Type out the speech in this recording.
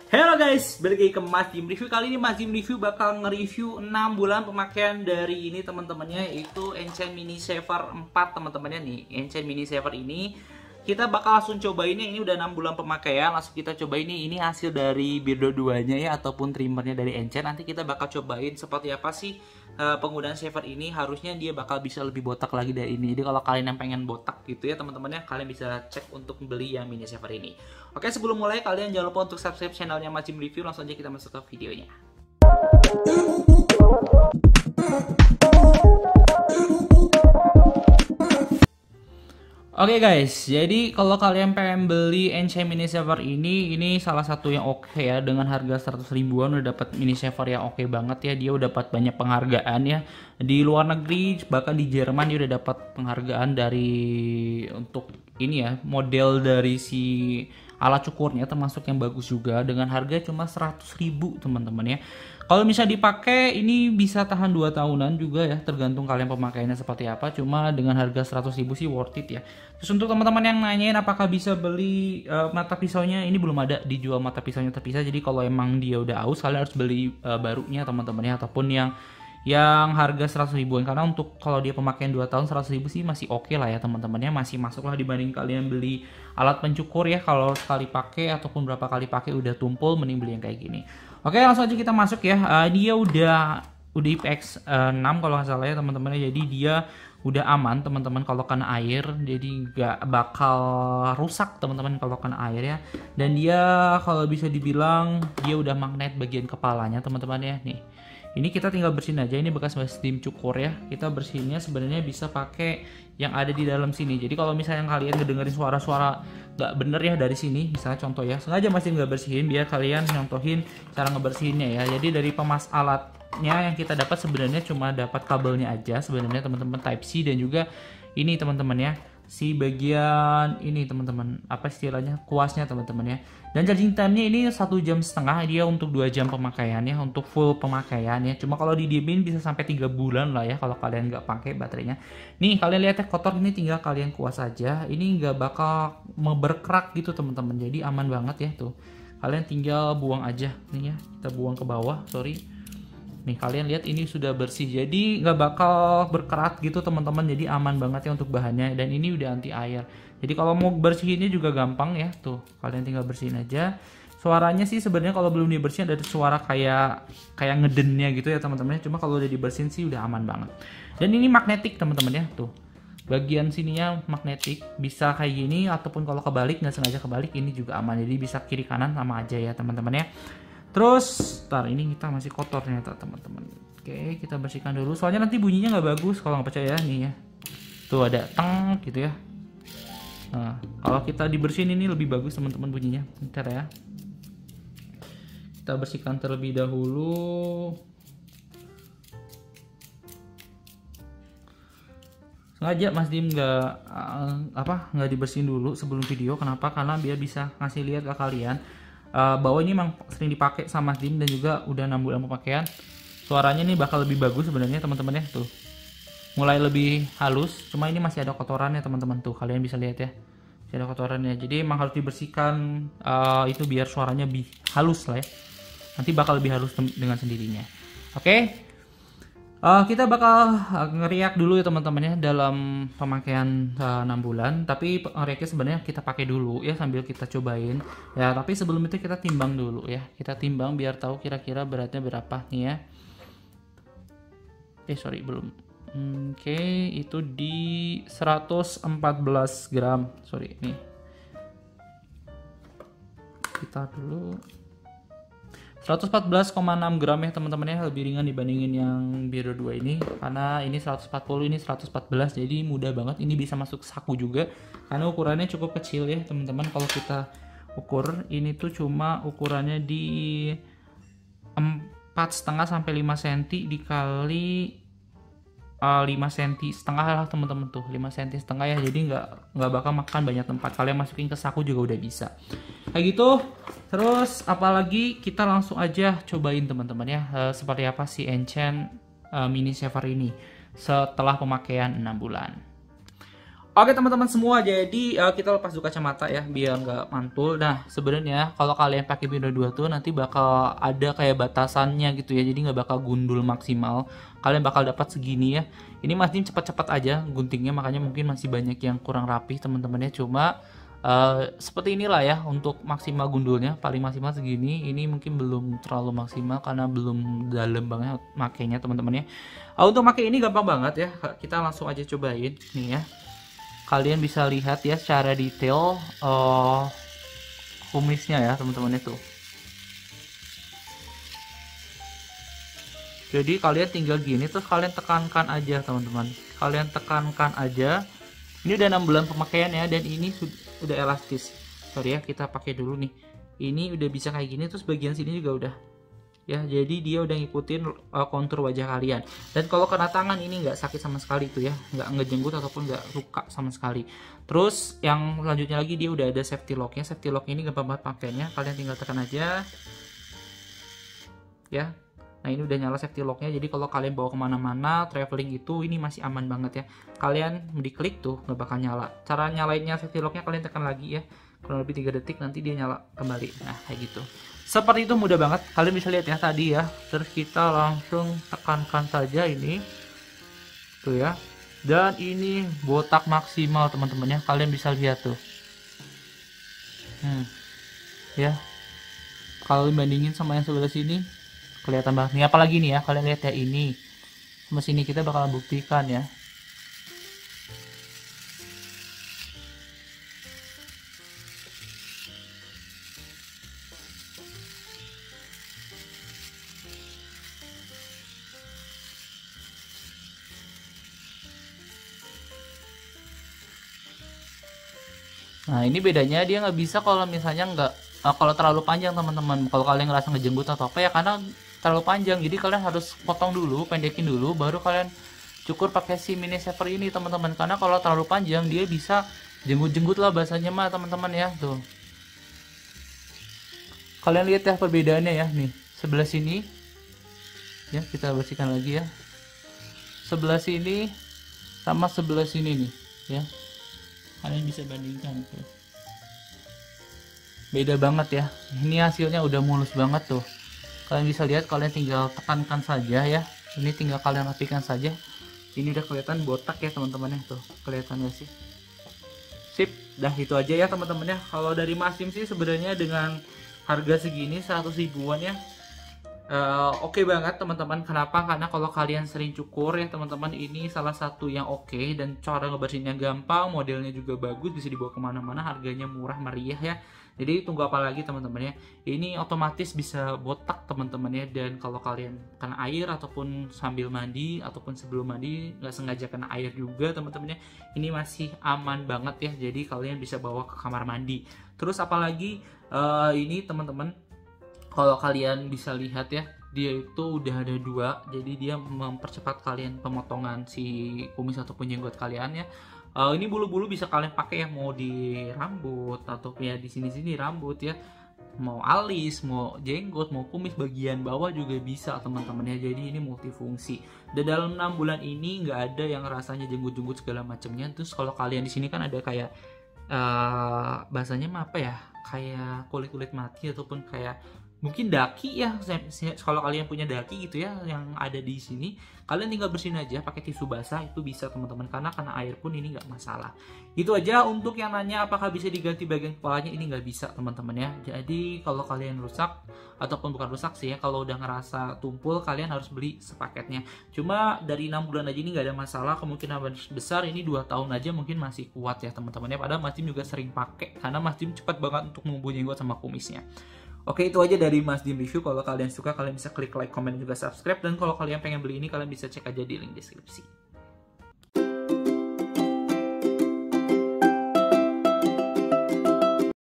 Halo guys, balik lagi ke Mas Jim Review. Kali ini Mas Jim Review bakal nge-review 6 bulan pemakaian dari ini teman-temannya, yaitu Enchant Mini Saver 4 teman-temannya nih. Enchant Mini Saver ini kita bakal langsung cobainnya, ini udah 6 bulan pemakaian. Langsung kita coba ini hasil dari Beardo 2-nya ya, ataupun trimmernya dari Enchant. Nanti kita bakal cobain seperti apa sih penggunaan saver ini. Harusnya dia bakal bisa lebih botak lagi dari ini. Jadi kalau kalian yang pengen botak gitu ya teman-temannya, kalian bisa cek untuk beli yang mini saver ini. Oke, sebelum mulai kalian jangan lupa untuk subscribe channelnya Mas Jim Review. Langsung aja kita masuk ke videonya. Oke guys, jadi kalau kalian pengen beli Enchant Mini Saver ini salah satu yang oke ya, dengan harga 100 ribuan udah dapat mini saver yang oke banget ya. Dia udah dapat banyak penghargaan ya di luar negeri, bahkan di Jerman dia udah dapat penghargaan dari untuk ini ya, model dari si alat cukurnya termasuk yang bagus juga, dengan harga cuma 100 ribu teman-teman ya. Kalau misalnya dipakai ini bisa tahan 2 tahunan juga ya, tergantung kalian pemakaiannya seperti apa. Cuma dengan harga 100 ribu sih worth it ya. Terus untuk teman-teman yang nanyain apakah bisa beli mata pisaunya, ini belum ada dijual mata pisaunya terpisah. Jadi kalau emang dia udah aus, kalian harus beli barunya teman-teman ya, ataupun yang harga 100 ribuan. Karena untuk kalau dia pemakaian 2 tahun 100 ribu sih masih oke lah ya teman-temannya, masih masuk lah dibanding kalian beli alat pencukur ya. Kalau sekali pakai ataupun berapa kali pakai udah tumpul, mending beli yang kayak gini. Oke, langsung aja kita masuk ya. Dia udah IPX 6 kalau nggak salah ya teman-teman. Jadi dia udah aman teman-teman kalau kena air, jadi nggak bakal rusak teman-teman kalau kena air ya. Dan dia kalau bisa dibilang dia udah magnet bagian kepalanya teman-teman ya. Nih, ini kita tinggal bersihin aja. Ini bekas steam cukur ya. Kita bersihinnya sebenarnya bisa pakai yang ada di dalam sini. Jadi kalau misalnya kalian ngedengerin suara-suara nggak bener ya dari sini, misalnya contoh ya, sengaja masih nggak bersihin biar kalian nyontohin cara ngebersihinnya ya. Jadi dari pemas alatnya yang kita dapat sebenarnya cuma dapat kabelnya aja sebenarnya teman-teman, Type C, dan juga ini teman-teman ya, si bagian ini teman-teman, apa istilahnya, kuasnya teman-teman ya. Dan charging time-nya ini 1,5 jam, dia untuk 2 jam pemakaiannya, untuk full pemakaiannya. Cuma kalau didiemin bisa sampai 3 bulan lah ya kalau kalian nggak pakai baterainya. Nih kalian lihat ya, kotor ini tinggal kalian kuas aja, ini nggak bakal berkerak gitu teman-teman. Jadi aman banget ya tuh. Kalian tinggal buang aja nih ya, kita buang ke bawah, sorry. Nih kalian lihat ini sudah bersih, jadi nggak bakal berkerak gitu teman-teman. Jadi aman banget ya untuk bahannya, dan ini udah anti air. Jadi kalau mau bersihinnya juga gampang ya, tuh kalian tinggal bersihin aja. Suaranya sih sebenarnya kalau belum dibersihin ada suara kayak ngedennya gitu ya teman-teman. Cuma kalau udah dibersihin sih udah aman banget. Dan ini magnetik teman-teman ya, tuh bagian sininya magnetik, bisa kayak gini ataupun kalau kebalik, nggak sengaja kebalik, ini juga aman. Jadi bisa kiri kanan sama aja ya teman-teman ya. Terus, ntar ini kita masih kotor ternyata teman-teman. Oke, kita bersihkan dulu. Soalnya nanti bunyinya nggak bagus kalau nggak percaya nih ya. Tuh ada teng gitu ya. Nah, kalau kita dibersihin ini lebih bagus teman-teman bunyinya. Bentar ya. Kita bersihkan terlebih dahulu. Sengaja Mas Dim nggak dibersihin dulu sebelum video. Kenapa? Karena biar bisa ngasih lihat ke kalian bahwa ini memang sering dipakai sama Mas Dim dan juga udah 6 bulan pemakaian. Suaranya ini bakal lebih bagus sebenarnya teman-teman ya, tuh mulai lebih halus. Cuma ini masih ada kotorannya teman-teman, tuh kalian bisa lihat ya, masih ada kotorannya. Jadi emang harus dibersihkan itu biar suaranya lebih halus lah ya, nanti bakal lebih halus dengan sendirinya. Oke. Kita bakal ngeriak dulu ya teman-teman ya dalam pemakaian 6 bulan. Tapi ngeriaknya sebenarnya kita pakai dulu ya sambil kita cobain ya. Tapi sebelum itu kita timbang dulu ya. Kita timbang biar tahu kira-kira beratnya berapa nih ya. Sorry belum. Oke, itu di 114 gram. Sorry nih. Kita dulu 114,6 gram ya teman-teman ya, lebih ringan dibandingin yang Beardo 2 ini. Karena ini 140, ini 114, jadi mudah banget. Ini bisa masuk saku juga karena ukurannya cukup kecil ya teman-teman. Kalau kita ukur ini tuh cuma ukurannya di 4,5 sampai 5 cm dikali 5 cm setengah lah teman-teman, tuh 5 cm setengah ya. Jadi nggak bakal makan banyak tempat, kalian masukin ke saku juga udah bisa kayak gitu. Terus apalagi, kita langsung aja cobain teman-teman ya seperti apa si Enchant Mini Saver ini setelah pemakaian 6 bulan. Oke teman-teman semua, jadi kita lepas dulu kacamata ya biar nggak mantul. Nah sebenarnya kalau kalian pakai Mino 2 tuh nanti bakal ada kayak batasannya gitu ya, jadi nggak bakal gundul maksimal. Kalian bakal dapat segini ya. Ini masih cepat-cepat aja guntingnya, makanya mungkin masih banyak yang kurang rapih teman-teman ya. Cuma seperti inilah ya untuk maksimal gundulnya, paling maksimal segini. Ini mungkin belum terlalu maksimal karena belum dalam banget makainya teman-teman ya. Untuk pakai ini gampang banget ya, kita langsung aja cobain nih ya. Kalian bisa lihat ya secara detail kumisnya ya teman-teman itu. Jadi kalian tinggal gini terus kalian tekankan aja teman-teman. Kalian tekankan aja. Ini udah 6 bulan pemakaian ya, dan ini udah elastis. Sorry ya, kita pakai dulu nih. Ini udah bisa kayak gini, terus bagian sini juga udah. Ya, jadi dia udah ngikutin kontur wajah kalian. Dan kalau kena tangan ini nggak sakit sama sekali tuh ya, nggak ngejenggut ataupun nggak luka sama sekali. Terus yang selanjutnya lagi dia udah ada safety locknya. Safety lock ini gampang banget pakainya, kalian tinggal tekan aja. Ya, nah ini udah nyala safety locknya. Jadi kalau kalian bawa kemana-mana, traveling itu ini masih aman banget ya. Kalian diklik tuh nggak bakal nyala. Cara nyalainnya safety locknya kalian tekan lagi ya, kurang lebih 3 detik nanti dia nyala kembali. Nah kayak gitu. Seperti itu, mudah banget. Kalian bisa lihat ya tadi ya. Terus kita langsung tekankan saja ini. Tuh ya. Dan ini botak maksimal teman-teman ya. Kalian bisa lihat tuh. Ya. Kalau dibandingin sama yang sebelah sini kelihatan banget. Nih apalagi nih ya. Kalian lihat ya ini. Sama sini kita bakal buktikan ya. Nah ini bedanya dia nggak bisa kalau misalnya kalau terlalu panjang teman-teman. Kalau kalian ngerasa ngejenggut atau apa ya karena terlalu panjang, jadi kalian harus potong dulu, pendekin dulu, baru kalian cukur pakai si mini shaver ini teman-teman. Karena kalau terlalu panjang dia bisa jenggut-jenggut lah bahasanya mah teman-teman ya. Tuh kalian lihat ya perbedaannya ya, nih sebelah sini ya, kita bersihkan lagi ya, sebelah sini sama sebelah sini nih ya. Kalian bisa bandingkan tuh, beda banget ya. Ini hasilnya udah mulus banget tuh. Kalian bisa lihat, kalian tinggal tekankan saja ya. Ini tinggal kalian rapikan saja. Ini udah kelihatan botak ya teman-teman ya, tuh kelihatan gak sih? Sip, dah itu aja ya teman-teman ya. Kalau dari Mas Dim sih sebenarnya dengan harga segini 100 ribuan ya, oke banget teman-teman. Kenapa? Karena kalau kalian sering cukur ya teman-teman, ini salah satu yang oke, dan cara ngebersihinnya gampang, modelnya juga bagus, bisa dibawa kemana-mana, harganya murah meriah ya. Jadi tunggu apa lagi teman-teman ya. Ini otomatis bisa botak teman-teman ya. Dan kalau kalian kena air ataupun sambil mandi ataupun sebelum mandi nggak sengaja kena air juga teman-teman ya, ini masih aman banget ya. Jadi kalian bisa bawa ke kamar mandi. Terus apalagi ini teman-teman, kalau kalian bisa lihat ya, dia itu udah ada 2, jadi dia mempercepat kalian pemotongan si kumis ataupun jenggot kalian ya. Ini bulu-bulu bisa kalian pakai ya, mau di rambut atau ya di sini-sini rambut ya, mau alis, mau jenggot, mau kumis bagian bawah juga bisa teman-teman ya. Jadi ini multifungsi. Dan dalam 6 bulan ini nggak ada yang rasanya jenggut-jenggut segala macamnya. Terus kalau kalian di sini kan ada kayak bahasanya apa ya, kayak kulit-kulit mati ataupun kayak mungkin daki ya. Kalau kalian punya daki gitu ya yang ada di sini, kalian tinggal bersihin aja pakai tisu basah, itu bisa teman-teman, karena kena air pun ini nggak masalah. Itu aja. Untuk yang nanya apakah bisa diganti bagian kepalanya, ini nggak bisa teman-teman ya. Jadi kalau kalian rusak ataupun bukan rusak sih ya, kalau udah ngerasa tumpul kalian harus beli sepaketnya. Cuma dari 6 bulan aja ini nggak ada masalah, kemungkinan besar ini 2 tahun aja mungkin masih kuat ya teman-teman ya. Padahal Mas Dim juga sering pakai karena Mas Dim cepat banget untuk numbuh jenggot sama kumisnya. Oke, itu aja dari Mas Dim Review. Kalau kalian suka, kalian bisa klik like, comment, juga subscribe. Dan kalau kalian pengen beli ini, kalian bisa cek aja di link deskripsi.